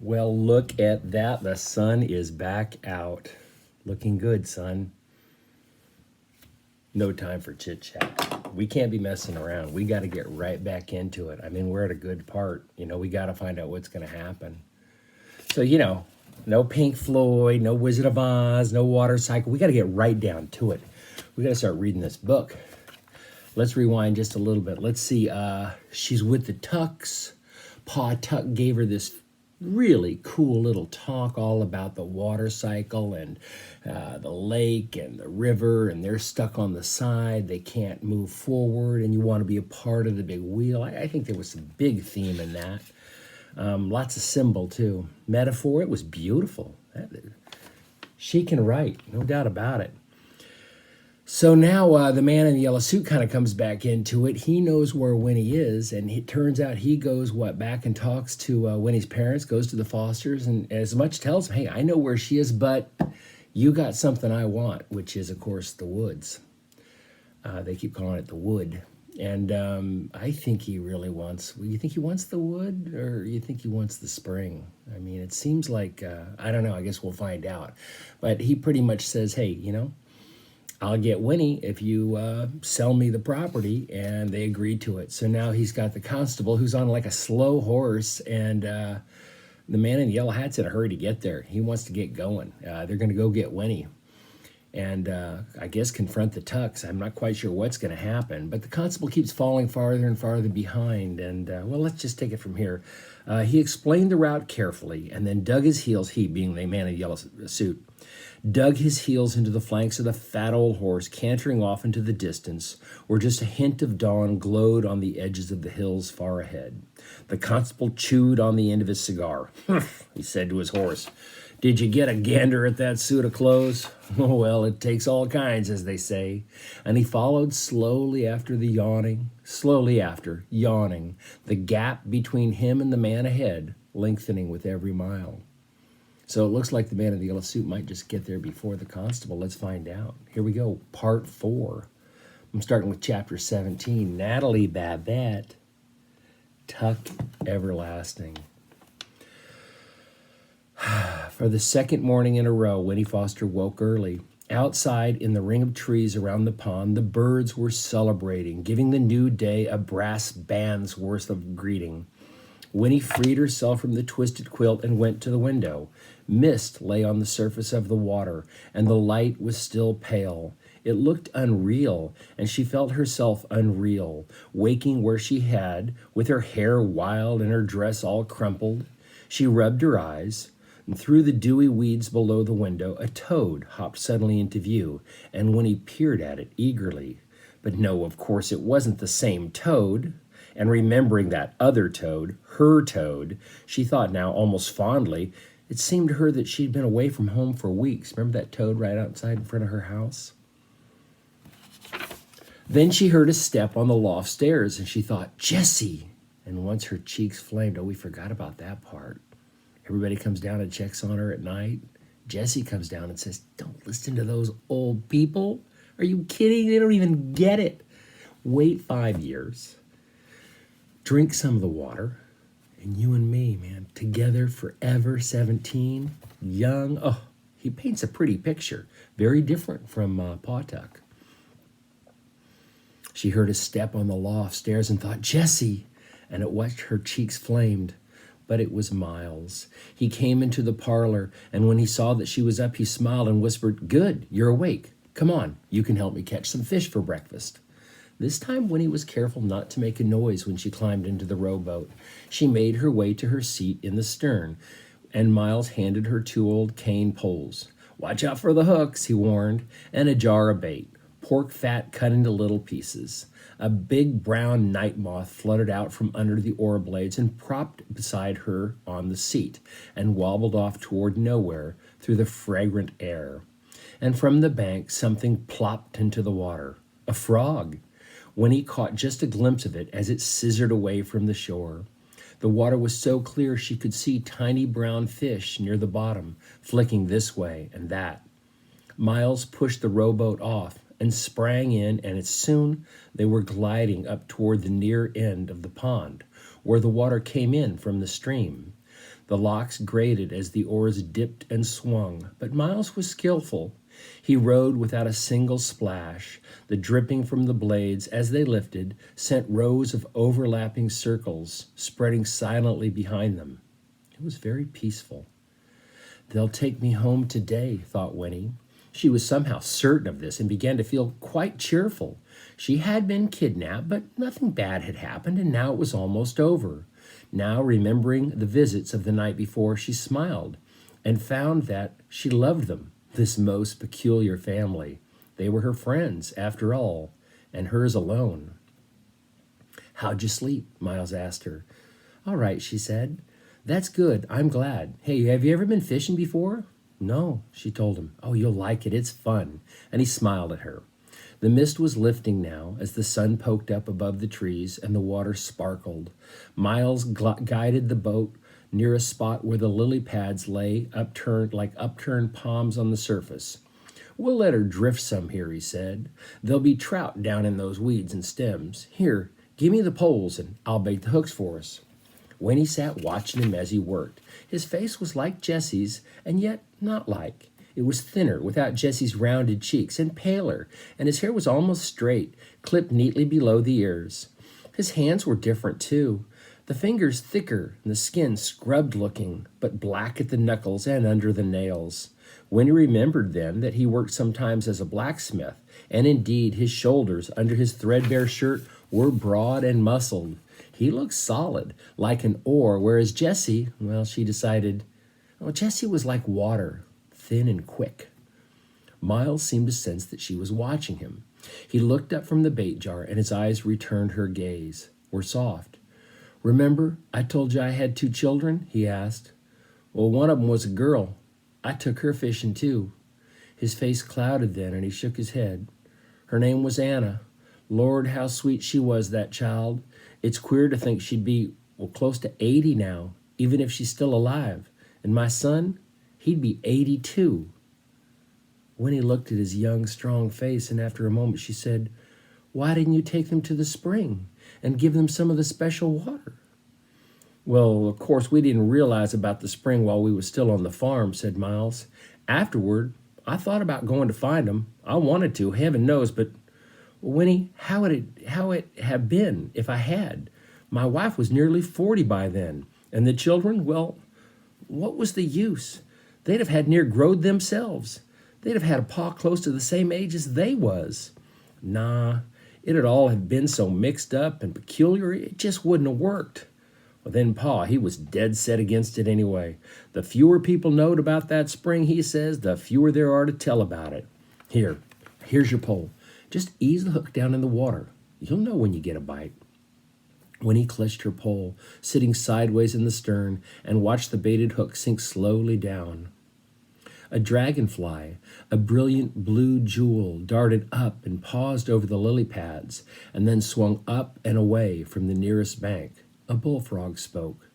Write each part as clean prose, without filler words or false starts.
Well, look at that. The sun is back out. Looking good, son. No time for chit chat. We can't be messing around. We got to get right back into it. I mean, we're at a good part. We got to find out what's going to happen. So, no Pink Floyd, no Wizard of Oz, no water cycle. We got to get right down to it. We got to start reading this book. Let's rewind just a little bit. Let's see. She's with the Tucks. Pa Tuck gave her this really cool little talk all about the water cycle and the lake and the river, and they're stuck on the side. They can't move forward, and you want to be a part of the big wheel. I think there was some big theme in that. Lots of symbol, too. Metaphor, it was beautiful. She can write, no doubt about it. So now the man in the yellow suit kind of comes back into it. He knows where Winnie is, and it turns out he goes, back and talks to Winnie's parents, goes to the Fosters, and as much tells him, hey, I know where she is, but you got something I want, which is, of course, the woods. They keep calling it the wood. And I think he really wants, you think he wants the wood, or you think he wants the spring? I mean, it seems like, I don't know, I guess we'll find out. But he pretty much says, hey, I'll get Winnie if you sell me the property, and they agreed to it. So now he's got the constable who's on like a slow horse, and the man in the yellow hat's in a hurry to get there. He wants to get going. They're going to go get Winnie and I guess confront the Tucks. I'm not quite sure what's going to happen, but the constable keeps falling farther and farther behind. And well, let's just take it from here. He explained the route carefully and then dug his heels, he being the man in the yellow suit, dug his heels into the flanks of the fat old horse, cantering off into the distance, where just a hint of dawn glowed on the edges of the hills far ahead. The constable chewed on the end of his cigar. He said to his horse, "Did you get a gander at that suit of clothes?" "Oh, well, it takes all kinds, as they say." And he followed slowly after, yawning, the gap between him and the man ahead lengthening with every mile. So it looks like the man in the yellow suit might just get there before the constable. Let's find out. Here we go, part 4. I'm starting with chapter 17. Natalie Babbitt, Tuck Everlasting. For the second morning in a row, Winnie Foster woke early. Outside, in the ring of trees around the pond, the birds were celebrating, giving the new day a brass band's worth of greeting. Winnie freed herself from the twisted quilt and went to the window. Mist lay on the surface of the water, and the light was still pale. It looked unreal, and she felt herself unreal, waking where she had, with her hair wild and her dress all crumpled. She rubbed her eyes, and through the dewy weeds below the window, a toad hopped suddenly into view, and Winnie peered at it eagerly. But no, of course it wasn't the same toad. And remembering that other toad, her toad, she thought now almost fondly, it seemed to her that she'd been away from home for weeks. Remember that toad right outside in front of her house? Then she heard a step on the loft stairs, and she thought, Jessie! And once her cheeks flamed, oh, we forgot about that part. Everybody comes down and checks on her at night. Jessie comes down and says, don't listen to those old people. Are you kidding? They don't even get it. Wait 5 years. Drink some of the water, and you and me, man, together forever, 17, young. Oh, he paints a pretty picture, very different from Pa Tuck. She heard a step on the loft stairs and thought, Jessie, and at what her cheeks flamed. But it was Miles. He came into the parlor, and when he saw that she was up, he smiled and whispered, good, you're awake. Come on, you can help me catch some fish for breakfast. This time Winnie was careful not to make a noise when she climbed into the rowboat. She made her way to her seat in the stern, and Miles handed her 2 old cane poles. Watch out for the hooks, he warned, and a jar of bait, pork fat cut into little pieces. A big brown night moth fluttered out from under the oar blades and propped beside her on the seat and wobbled off toward nowhere through the fragrant air. And from the bank something plopped into the water. A frog. Winnie caught just a glimpse of it as it scissored away from the shore. The water was so clear she could see tiny brown fish near the bottom, flicking this way and that. Miles pushed the rowboat off and sprang in, and soon they were gliding up toward the near end of the pond, where the water came in from the stream. The locks grated as the oars dipped and swung, but Miles was skillful. He rowed without a single splash. The dripping from the blades, as they lifted, sent rows of overlapping circles, spreading silently behind them. It was very peaceful. They'll take me home today, thought Winnie. She was somehow certain of this and began to feel quite cheerful. She had been kidnapped, but nothing bad had happened, and now it was almost over. Now, remembering the visits of the night before, she smiled and found that she loved them, this most peculiar family. They were her friends, after all, and hers alone. "How'd you sleep?" Miles asked her. "All right," she said. "That's good. I'm glad. Hey, have you ever been fishing before?" "No," she told him. "Oh, you'll like it. It's fun." And he smiled at her. The mist was lifting now as the sun poked up above the trees and the water sparkled. Miles guided the boat near a spot where the lily pads lay upturned like upturned palms on the surface. "We'll let her drift some here," he said. "There'll be trout down in those weeds and stems. Here, give me the poles and I'll bait the hooks for us." Winnie sat watching him as he worked. His face was like Jessie's, and yet not like. It was thinner, without Jessie's rounded cheeks, and paler, and his hair was almost straight, clipped neatly below the ears. His hands were different, too. The fingers thicker, and the skin scrubbed-looking, but black at the knuckles and under the nails. Winnie remembered then that he worked sometimes as a blacksmith, and indeed his shoulders under his threadbare shirt were broad and muscled. He looked solid, like an oar, whereas Jessie, well, she decided, Jessie was like water, thin and quick. Miles seemed to sense that she was watching him. He looked up from the bait jar, and his eyes returned her gaze, were soft. "Remember, I told you I had 2 children?" he asked. "Well, one of them was a girl. I took her fishing, too." His face clouded then, and he shook his head. "Her name was Anna. Lord, how sweet she was, that child. It's queer to think she'd be, close to 80 now, even if she's still alive. And my son, he'd be 82. Winnie looked at his young, strong face, and after a moment she said, "Why didn't you take them to the spring and give them some of the special water?" "Well, of course, we didn't realize about the spring while we was still on the farm," said Miles. "Afterward, I thought about going to find them. I wanted to, heaven knows, but Winnie, how would it have been if I had? My wife was nearly 40 by then, and the children, well, what was the use? They'd have had near growed themselves. They'd have had a pa close to the same age as they was. Nah, it'd all have been so mixed up and peculiar, it just wouldn't have worked." Well, then Pa, he was dead set against it anyway. "The fewer people knowed about that spring," he says, "the fewer there are to tell about it. Here's your pole. Just ease the hook down in the water. You'll know when you get a bite." Winnie clutched her pole, sitting sideways in the stern, and watched the baited hook sink slowly down. A dragonfly, a brilliant blue jewel, darted up and paused over the lily pads, and then swung up and away from the nearest bank. A bullfrog spoke.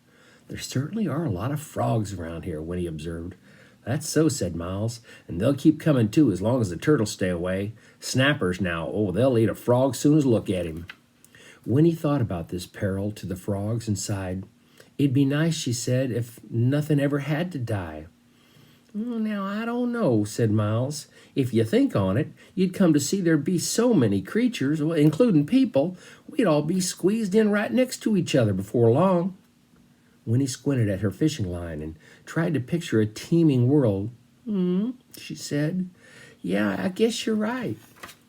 "There certainly are a lot of frogs around here," Winnie observed. "That's so," said Miles, "and they'll keep coming too as long as the turtles stay away. Snappers now, they'll eat a frog soon as look at him." Winnie thought about this peril to the frogs and sighed. "It'd be nice," she said, "if nothing ever had to die." "Now, I don't know," said Miles. "If you think on it, you'd come to see there'd be so many creatures, including people, we'd all be squeezed in right next to each other before long." Winnie squinted at her fishing line and tried to picture a teeming world. She said. "Yeah, I guess you're right."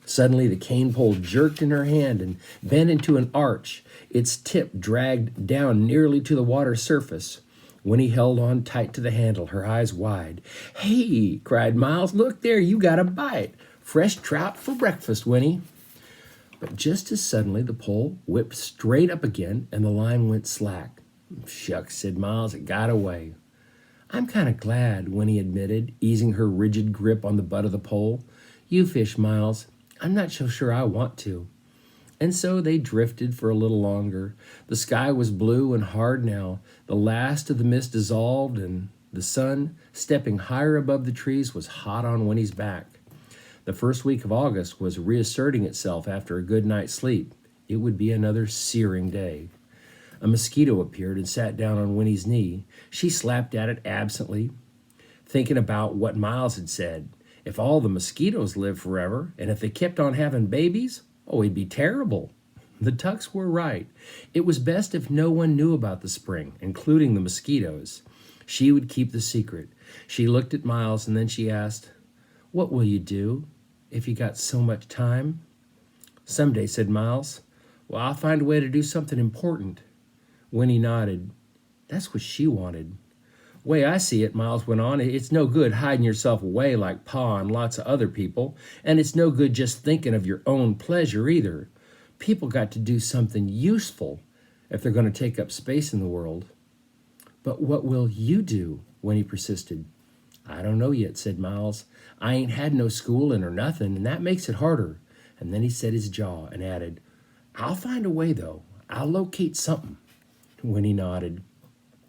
Suddenly, the cane pole jerked in her hand and bent into an arch. Its tip dragged down nearly to the water's surface. Winnie held on tight to the handle, her eyes wide. "Hey," cried Miles, "look there, you got a bite. Fresh trout for breakfast, Winnie." But just as suddenly, the pole whipped straight up again, and the line went slack. "Shucks," said Miles, "it got away." "I'm kind of glad," Winnie admitted, easing her rigid grip on the butt of the pole. "You fish, Miles. I'm not so sure I want to." And so they drifted for a little longer. The sky was blue and hard now. The last of the mist dissolved, and the sun, stepping higher above the trees, was hot on Winnie's back. The first week of August was reasserting itself after a good night's sleep. It would be another searing day. A mosquito appeared and sat down on Winnie's knee. She slapped at it absently, thinking about what Miles had said. If all the mosquitoes lived forever, and if they kept on having babies, oh, it'd be terrible. The Tucks were right. It was best if no one knew about the spring, including the mosquitoes. She would keep the secret. She looked at Miles and then she asked, "What will you do if you got so much time?" "Someday," said Miles. "Well, I'll find a way to do something important." Winnie nodded. That's what she wanted. "Way I see it," Miles went on, "it's no good hiding yourself away like Pa and lots of other people, and it's no good just thinking of your own pleasure either. People got to do something useful if they're going to take up space in the world." "But what will you do?" Winnie persisted. "I don't know yet," said Miles. "I ain't had no schooling or nothing, and that makes it harder." And then he set his jaw and added, "I'll find a way, though. I'll locate something." Winnie nodded.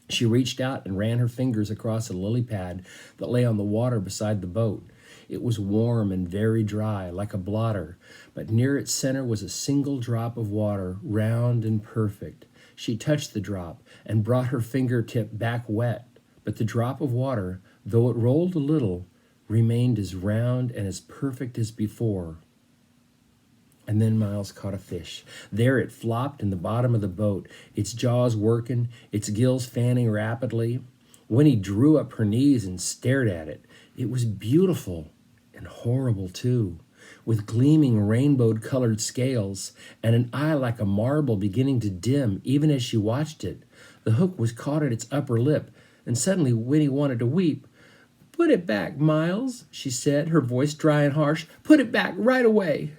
She reached out and ran her fingers across a lily pad that lay on the water beside the boat. It was warm and very dry, like a blotter, but near its center was a single drop of water, round and perfect. She touched the drop and brought her fingertip back wet, but the drop of water, though it rolled a little, remained as round and as perfect as before. And then Miles caught a fish. There it flopped in the bottom of the boat, its jaws working, its gills fanning rapidly. Winnie drew up her knees and stared at it. It was beautiful and horrible too, with gleaming rainbow-colored scales and an eye like a marble beginning to dim even as she watched it. The hook was caught at its upper lip, and suddenly Winnie wanted to weep. "Put it back, Miles," she said, her voice dry and harsh. "Put it back right away."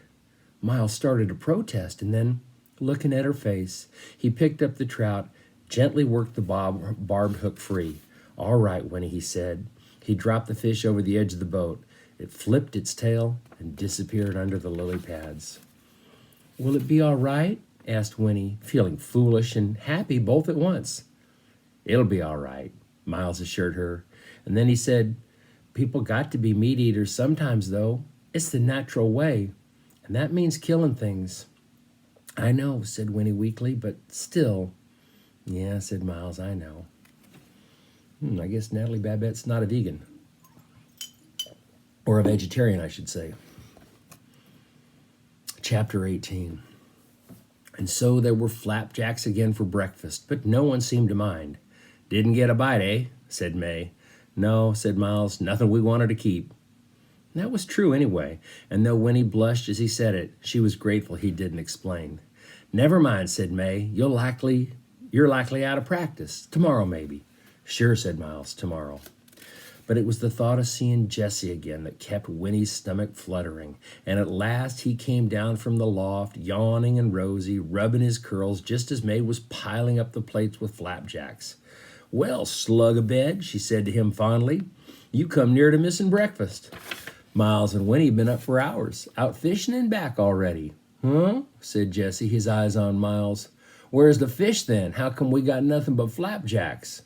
Miles started to protest, and then, looking at her face, he picked up the trout, gently worked the barbed hook free. "All right, Winnie," he said. He dropped the fish over the edge of the boat. It flipped its tail and disappeared under the lily pads. "Will it be all right?" asked Winnie, feeling foolish and happy both at once. "It'll be all right," Miles assured her. And then he said, "People got to be meat eaters sometimes, though. It's the natural way. And that means killing things." "I know," said Winnie weakly, "but still." "Yeah," said Miles, "I know." I guess Natalie Babbitt's not a vegan. Or a vegetarian, I should say. Chapter 18. And so there were flapjacks again for breakfast, but no one seemed to mind. "Didn't get a bite, eh?" said May. "No," said Miles, "nothing we wanted to keep." That was true anyway, and though Winnie blushed as he said it, she was grateful he didn't explain. "Never mind," said May. You're likely out of practice. Tomorrow, maybe." "Sure," said Miles, "tomorrow." But it was the thought of seeing Jessie again that kept Winnie's stomach fluttering, and at last he came down from the loft, yawning and rosy, rubbing his curls just as May was piling up the plates with flapjacks. "Well, slug a bed," she said to him fondly, "you come near to missing breakfast. Miles and Winnie been up for hours, out fishing and back already." "Huh?" said Jessie, his eyes on Miles. "Where's the fish then? How come we got nothing but flapjacks?"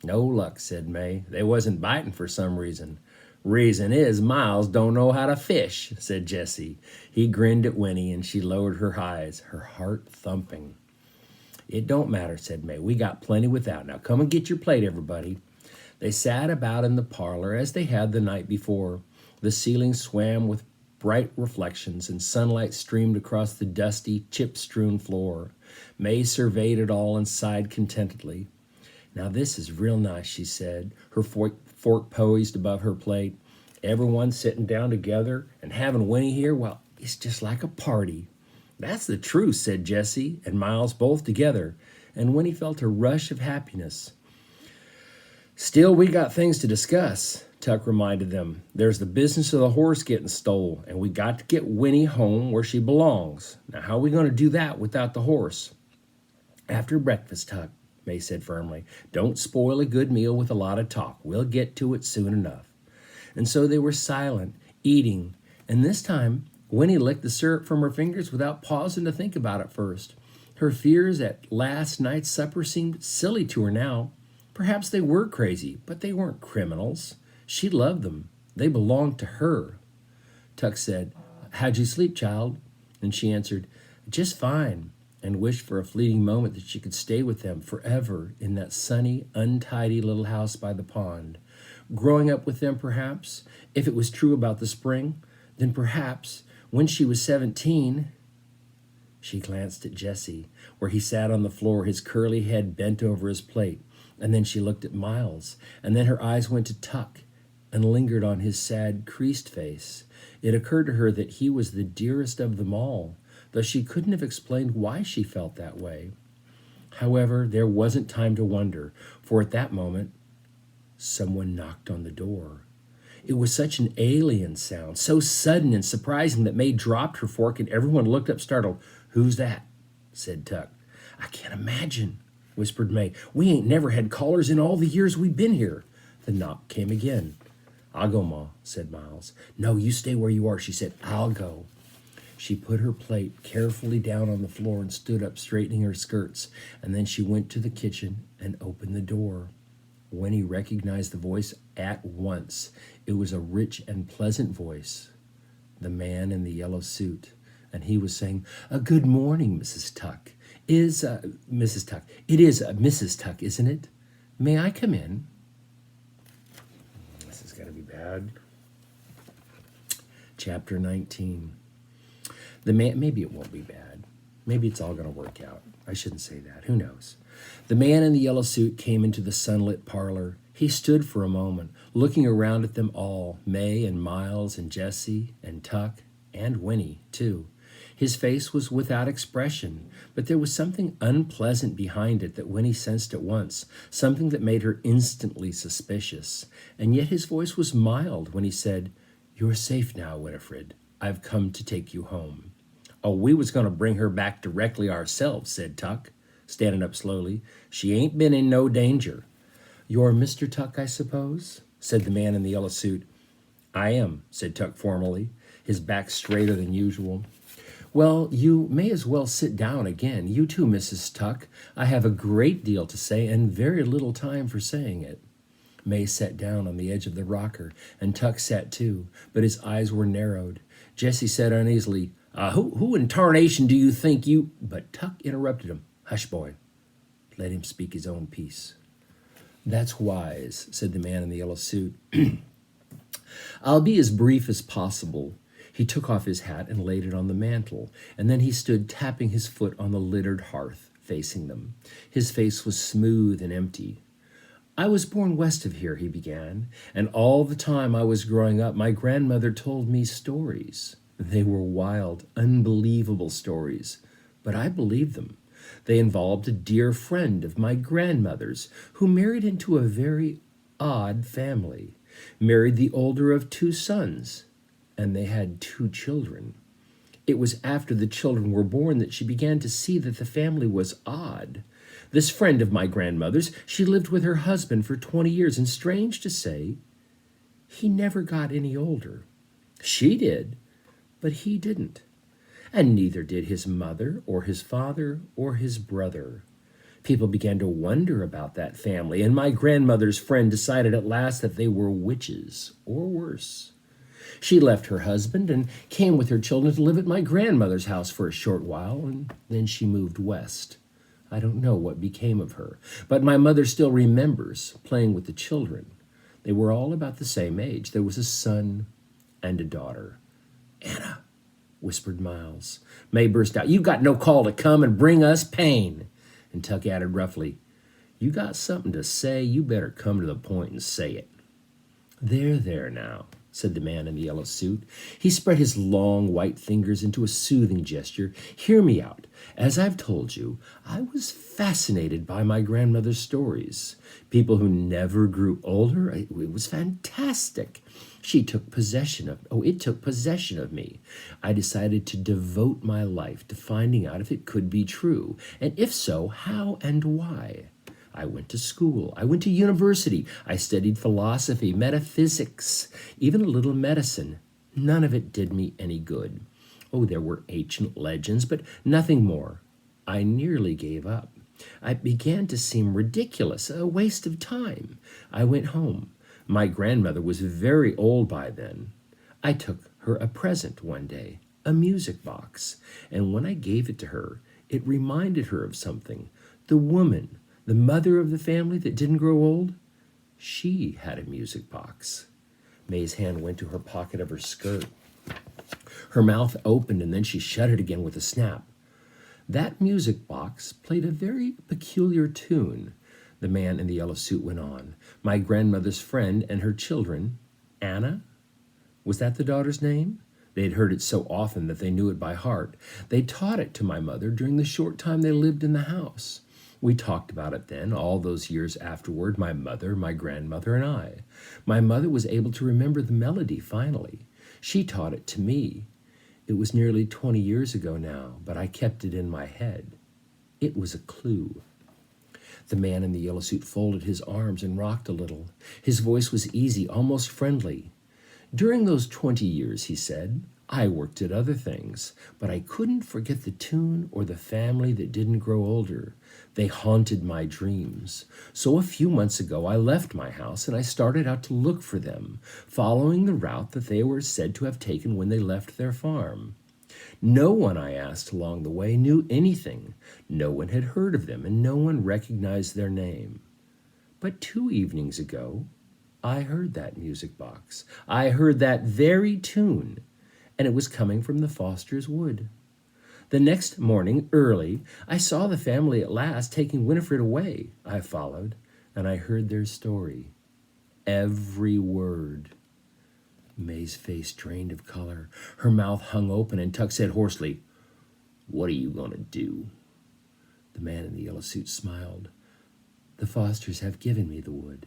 "No luck," said May. "They wasn't biting for some reason." "Reason is Miles don't know how to fish," said Jessie. He grinned at Winnie, and she lowered her eyes, her heart thumping. "It don't matter," said May. "We got plenty without. Now come and get your plate, everybody." They sat about in the parlor as they had the night before. The ceiling swam with bright reflections, and sunlight streamed across the dusty, chip-strewn floor. May surveyed it all and sighed contentedly. "Now this is real nice," she said, her fork poised above her plate. "Everyone sitting down together and having Winnie here, well, it's just like a party." "That's the truth," said Jessie and Miles both together, and Winnie felt a rush of happiness. "Still, we got things to discuss," Tuck reminded them. "There's the business of the horse getting stole, and we got to get Winnie home where she belongs. Now, how are we going to do that without the horse?" "After breakfast, Tuck," May said firmly. "Don't spoil a good meal with a lot of talk. We'll get to it soon enough." And so they were silent, eating, and this time Winnie licked the syrup from her fingers without pausing to think about it first. Her fears at last night's supper seemed silly to her now. Perhaps they were crazy, but they weren't criminals. She loved them. They belonged to her. Tuck said, "How'd you sleep, child?" And she answered, "Just fine." and wished for a fleeting moment that she could stay with them forever in that sunny, untidy little house by the pond. Growing up with them, perhaps, if it was true about the spring, then perhaps when she was 17, she glanced at Jesse, where he sat on the floor, his curly head bent over his plate. And then she looked at Miles, and then her eyes went to Tuck and lingered on his sad, creased face. It occurred to her that he was the dearest of them all, though she couldn't have explained why she felt that way. However, there wasn't time to wonder, for at that moment, someone knocked on the door. It was such an alien sound, so sudden and surprising that May dropped her fork and everyone looked up startled. "Who's that?" said Tuck. "I can't imagine," whispered May. "We ain't never had callers in all the years we've been here." The knock came again. "I'll go, Ma," said Miles. "No, you stay where you are," she said. "I'll go." She put her plate carefully down on the floor and stood up, straightening her skirts, and then she went to the kitchen and opened the door. Winnie recognized the voice at once. It was a rich and pleasant voice, the man in the yellow suit, and he was saying, "Good morning, Mrs. Tuck. Mrs. Tuck. It is Mrs. Tuck, isn't it? May I come in?" This is going to be bad. Chapter 19. The man, maybe it won't be bad. Maybe it's all going to work out. I shouldn't say that. Who knows? The man in the yellow suit came into the sunlit parlor. He stood for a moment, looking around at them all, May and Miles and Jessie and Tuck and Winnie, too. His face was without expression, but there was something unpleasant behind it that Winnie sensed at once, something that made her instantly suspicious. And yet his voice was mild when he said, "You're safe now, Winifred. I've come to take you home." "Oh, we was going to bring her back directly ourselves," said Tuck, standing up slowly. "She ain't been in no danger." "You're Mr. Tuck, I suppose?" said the man in the yellow suit. "I am," said Tuck formally, his back straighter than usual. "Well, you may as well sit down again. You too, Mrs. Tuck. I have a great deal to say and very little time for saying it." May sat down on the edge of the rocker, and Tuck sat too, but his eyes were narrowed. Jessie said uneasily, Who in tarnation do you think you—" But Tuck interrupted him. "Hush, boy. Let him speak his own piece." "That's wise," said the man in the yellow suit. "I'll be as brief as possible." He took off his hat and laid it on the mantel, and then he stood tapping his foot on the littered hearth, facing them. His face was smooth and empty. "I was born west of here," he began, "and all the time I was growing up, my grandmother told me stories. They were wild, unbelievable stories, but I believed them. They involved a dear friend of my grandmother's who married into a very odd family, married the older of 2 sons, and they had 2 children. It was after the children were born that she began to see that the family was odd. This friend of my grandmother's, she lived with her husband for 20 years, and strange to say, he never got any older. She did, but he didn't. And neither did his mother or his father or his brother. People began to wonder about that family, and my grandmother's friend decided at last that they were witches, or worse. She left her husband and came with her children to live at my grandmother's house for a short while, and then she moved west. I don't know what became of her, but my mother still remembers playing with the children. They were all about the same age. There was a son and a daughter." "Anna," whispered Miles. May burst out, "You got no call to come and bring us pain." And Tuck added roughly, "You got something to say, you better come to the point and say it." There now," said the man in the yellow suit. He spread his long white fingers into a soothing gesture. "Hear me out. As I've told you, I was fascinated by my grandmother's stories. People who never grew older. It was fantastic. It took possession of me. I decided to devote my life to finding out if it could be true, and if so, how and why. I went to school. I went to university. I studied philosophy, metaphysics, even a little medicine. None of it did me any good. Oh, there were ancient legends, but nothing more. I nearly gave up. It began to seem ridiculous, a waste of time. I went home. My grandmother was very old by then. I took her a present one day, a music box, and when I gave it to her, It reminded her of something. The woman, the mother of the family that didn't grow old, she had a music box. May's hand went to her pocket of her skirt. Her mouth opened and then she shut it again with a snap. That music box played a very peculiar tune. The man in the yellow suit went on. My grandmother's friend and her children, Anna? Was that the daughter's name? They had heard it so often that they knew it by heart. They taught it to my mother during the short time they lived in the house. We talked about it then, all those years afterward, my mother, my grandmother, and I. My mother was able to remember the melody finally. She taught it to me. It was nearly 20 years ago now, but I kept it in my head. It was a clue. The man in the yellow suit folded his arms and rocked a little. His voice was easy, almost friendly. During those 20 years, he said, I worked at other things, but I couldn't forget the tune or the family that didn't grow older. They haunted my dreams. So a few months ago, I left my house and I started out to look for them, following the route that they were said to have taken when they left their farm. No one I asked along the way knew anything. No one had heard of them, and no one recognized their name. But 2 evenings ago, I heard that music box. I heard that very tune, and it was coming from the Foster's wood. The next morning, early, I saw the family at last taking Winifred away. I followed, and I heard their story. Every word. May's face drained of color. Her mouth hung open, and Tuck said hoarsely, What are you going to do? The man in the yellow suit smiled. The Fosters have given me the wood,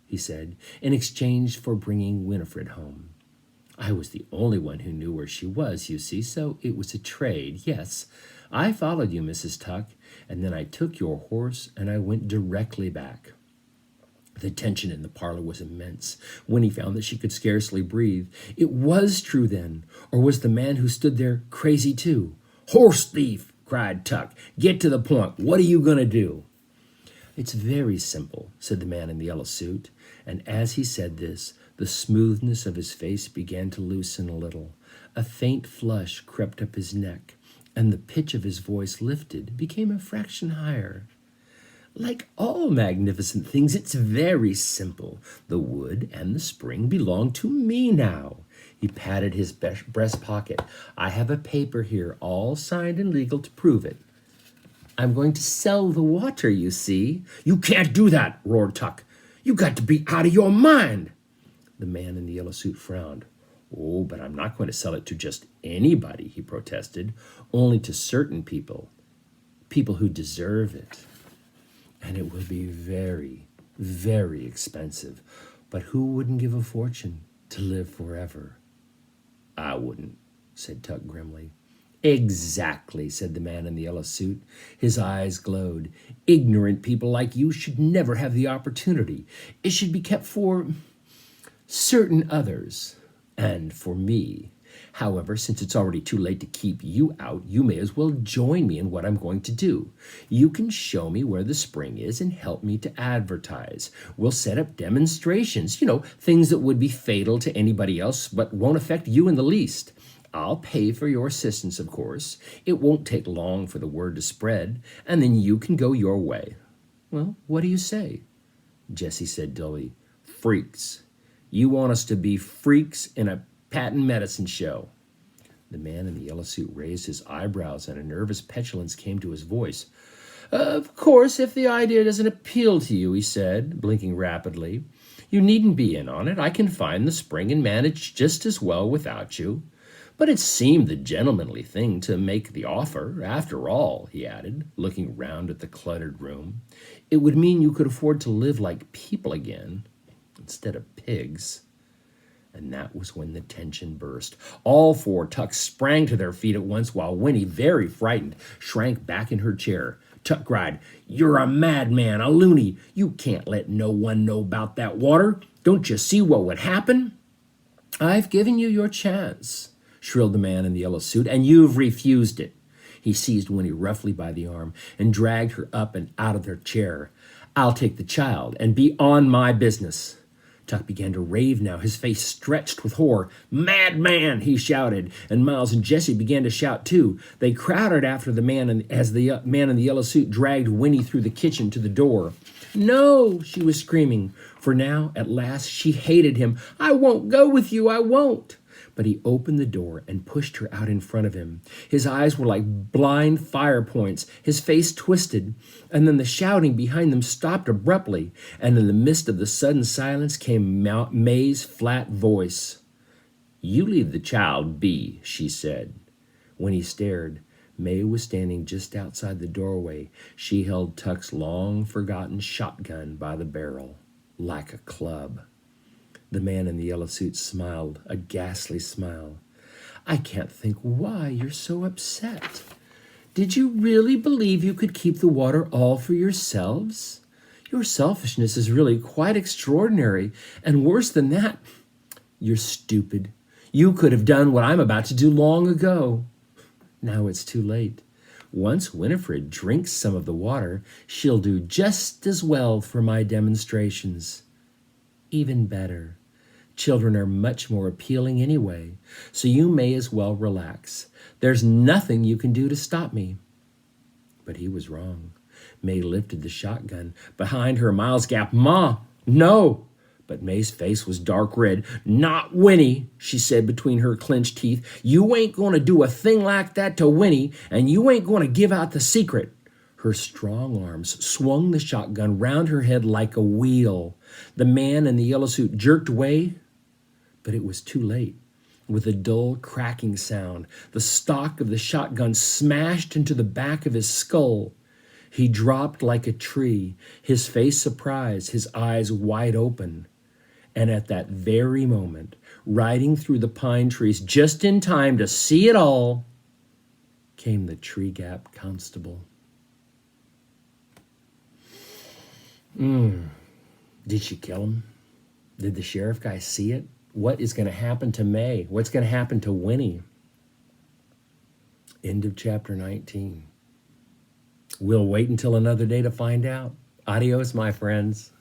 he said, in exchange for bringing Winifred home. I was the only one who knew where she was, you see, so it was a trade. Yes, I followed you, Mrs. Tuck, and then I took your horse and I went directly back. The tension in the parlor was immense. Winnie found that she could scarcely breathe. It was true then, or was the man who stood there crazy too? Horse thief, cried Tuck. Get to the point. What are you going to do? It's very simple, said the man in the yellow suit, and as he said this, the smoothness of his face began to loosen a little. A faint flush crept up his neck, and the pitch of his voice lifted, became a fraction higher. Like all magnificent things, it's very simple. The wood and the spring belong to me now. He patted his breast pocket. I have a paper here, all signed and legal to prove it. I'm going to sell the water, you see. You can't do that, roared Tuck. You got to be out of your mind. The man in the yellow suit frowned. Oh, but I'm not going to sell it to just anybody, he protested. Only to certain people. People who deserve it. And it will be very, very expensive. But who wouldn't give a fortune to live forever? I wouldn't, said Tuck grimly. Exactly, said the man in the yellow suit. His eyes glowed. Ignorant people like you should never have the opportunity. It should be kept for certain others and for me. However, since it's already too late to keep you out, you may as well join me in what I'm going to do. You can show me where the spring is and help me to advertise. We'll set up demonstrations, things that would be fatal to anybody else but won't affect you in the least. I'll pay for your assistance, of course. It won't take long for the word to spread, and then you can go your way. Well, what do you say? Jessie said dully. Freaks. You want us to be freaks in a patent medicine show. The man in the yellow suit raised his eyebrows and a nervous petulance came to his voice. Of course, if the idea doesn't appeal to you, he said, blinking rapidly, you needn't be in on it. I can find the spring and manage just as well without you. But it seemed the gentlemanly thing to make the offer. After all, he added, looking round at the cluttered room, it would mean you could afford to live like people again, instead of pigs. And that was when the tension burst. All four Tucks sprang to their feet at once while Winnie, very frightened, shrank back in her chair. Tuck cried, You're a madman, a loony. You can't let no one know about that water. Don't you see what would happen? I've given you your chance, shrilled the man in the yellow suit, and you've refused it. He seized Winnie roughly by the arm and dragged her up and out of their chair. I'll take the child and be on my business. Tuck began to rave now, his face stretched with horror. "Madman!" he shouted, and Miles and Jesse began to shout too. They crowded after the man as the man in the yellow suit dragged Winnie through the kitchen to the door. "No," she was screaming, for now, at last, she hated him. "I won't go with you, I won't." But he opened the door and pushed her out in front of him. His eyes were like blind fire points, his face twisted, and then the shouting behind them stopped abruptly, and in the midst of the sudden silence came May's flat voice. "You leave the child be," she said. When he stared, May was standing just outside the doorway. She held Tuck's long-forgotten shotgun by the barrel, like a club. The man in the yellow suit smiled, a ghastly smile. "I can't think why you're so upset. Did you really believe you could keep the water all for yourselves? Your selfishness is really quite extraordinary, and worse than that, you're stupid. You could have done what I'm about to do long ago. Now it's too late. Once Winifred drinks some of the water, she'll do just as well for my demonstrations. Even better. Children are much more appealing anyway, so you may as well relax. There's nothing you can do to stop me." But he was wrong. May lifted the shotgun. Behind her, Miles gasped, "Ma, no!" But May's face was dark red. "Not Winnie," she said between her clenched teeth. "You ain't going to do a thing like that to Winnie, and you ain't going to give out the secret." Her strong arms swung the shotgun round her head like a wheel. The man in the yellow suit jerked away, but it was too late. With a dull cracking sound, the stock of the shotgun smashed into the back of his skull. He dropped like a tree, his face surprised, his eyes wide open. And at that very moment, riding through the pine trees just in time to see it all, came the Tree Gap Constable. Did she kill him? Did the sheriff guy see it? What is going to happen to May? What's going to happen to Winnie? End of chapter 19. We'll wait until another day to find out. Adios, my friends.